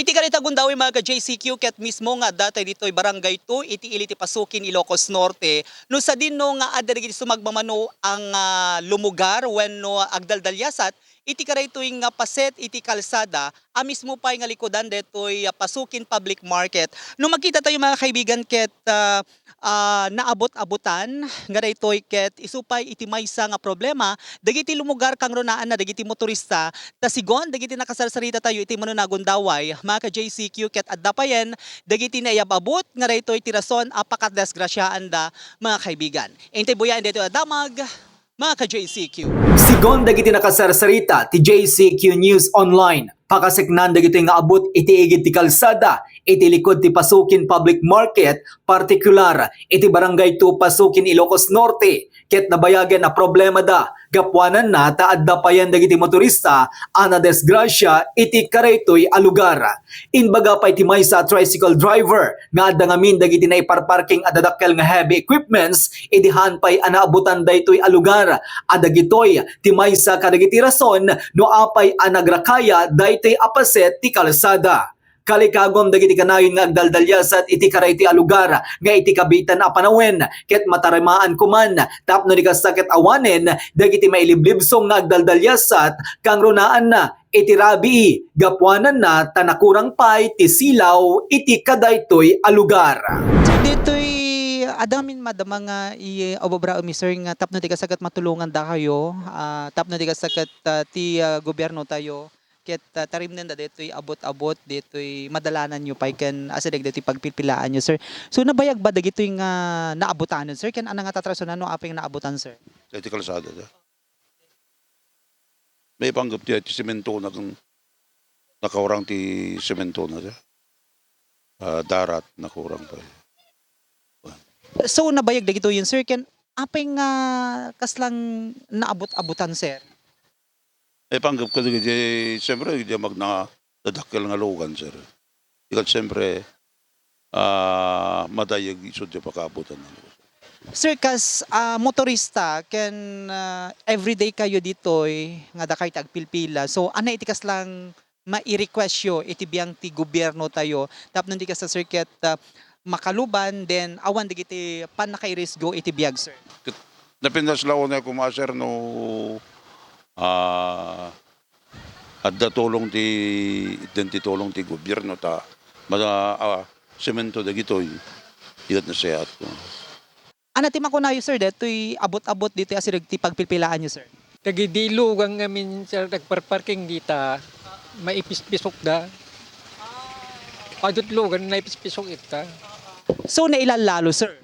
Iti ka gundawi mga ka-JCQ ket mismo nga dati dito'y barangay 2 iti iliti pasukin Ilocos Norte. No sa dinno nga adda digiti sumagmamano ang lumugar wenno agdaldalyasat iti karaytoy nga paset iti kalsada mismo pay nga likodan detoy pasukin public market. No makita tayo mga kaibigan ket naabot-abutan nga daytoy ket isupay iti maysa nga problema dagiti lumugar kang runaan na dagiti motorista ta sigon dagiti nakasarsarita tayo iti manunagundaway mga ka-JCQ ket adda payen dagiti nayababot nga daytoy ti rason apakat desgrasyaan da mga kaibigan. Intay buyan dito adamag mga ka-JCQ. Sigon dagiti nakasarsarita ti JCQ News Online. Pakasiknan dagiti nga abot iti igid ti kalsada iti likod ti pasukin public market partikular iti barangay 2 pasukin Ilocos Norte ket nabayagan na problema da gapwanan na taadda payan dagiti motorista ana desgrasya iti karaytoy a lugar. Inbaga pay ti maysa tricycle driver nga adda ngamin dagiti naiparparking a dadakkel nga heavy equipments idihan pay anaabutan daytoy a lugar. Adagitoy ti maysa kadagiti rason no apay anagrakaya daytoy apaset ti kalsada. Kalikagom dagiti kanayon nga agdaldalyasat iti karaytoy a lugar nga iti kabitan a panawen ket matarimaan kuman tapno di kasakit awanen dagiti mailiblibsong nga agdaldalyasat kang runaan na iti rabii gapwanan na tanakurang pay ti silaw iti kadaytoy a lugar. Dito'y adamin madama nga obobra umiser nga tapno di kasagat matulungan da kayo tapno di kasagat ti gobyerno tayo ket tarimnen da dito'y abot-abot dito'y madalanan nyo pay ken asideg dito'y pagpilpilaan nyo sir. So nabayag ba dagito'y nga naabutanon sir ken ana nga tatrasonan no apeng naabutan sir? Sa iti kalsada da. May panggap ti semento na kung nakaurang ti semento na da. Darat nakurang pa. So nabayag dagito yun sir ken apeng kaslang naabot-abutan sir? May panggap ka di siyempre di magna dadakkel nga logan sir. Ikat siyempre madayag isod di pakabutan na. Sir, kas motorista ken everyday kayo ditoy nga da kay tagpilpila. So ana iti kas lang mai-request yo iti biyang ti gobyerno tayo tapno di ka sa circuit makaluban then awan digiti pan nakairisgo iti biyag sir. Napindas laon na kumaser no adda tulong ti tulong ti gobyerno ta semento dagitoy ikat na siya at Ana ti makunayo sir detoy abot-abot dito asirig ti pagpilpilaan nyo sir. Tagidilog ang amin sa nagparparking dita, maipispisok da. Adutlogan na ipispisok ita. So nailalalo sir.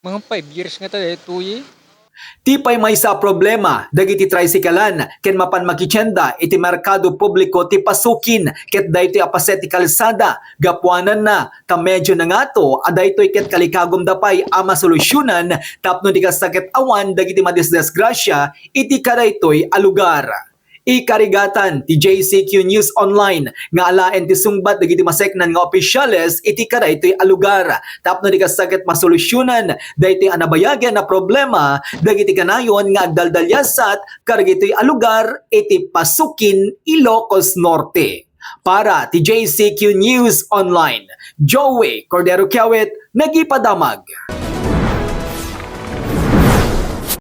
Mga 5 years nga tayo, 2 Ti pay maysa problema dagiti tricyclean ken mapan makityenda iti merkado publiko ti pasukin ket daytoy apaset ti kalsada gapwanan na ta medyo na ngato adaytoy ket kalikagom dapay a masolusyonan tapno di kasakit awan dagiti madisgrasya iti kadaytoy a lugar. Ikarigatan ti JCQ News Online nga alaen ti sungbat dagiti maseknan nga opisyales iti kadaytoy a lugar tapno di kasakit masolusyonan daytoy anabayagan na problema dagiti kanayon nga agdaldalyasat karagitoy a lugar iti pasukin Ilocos Norte. Para ti JCQ News Online, Joey Cordero Kiawit nagipadamag.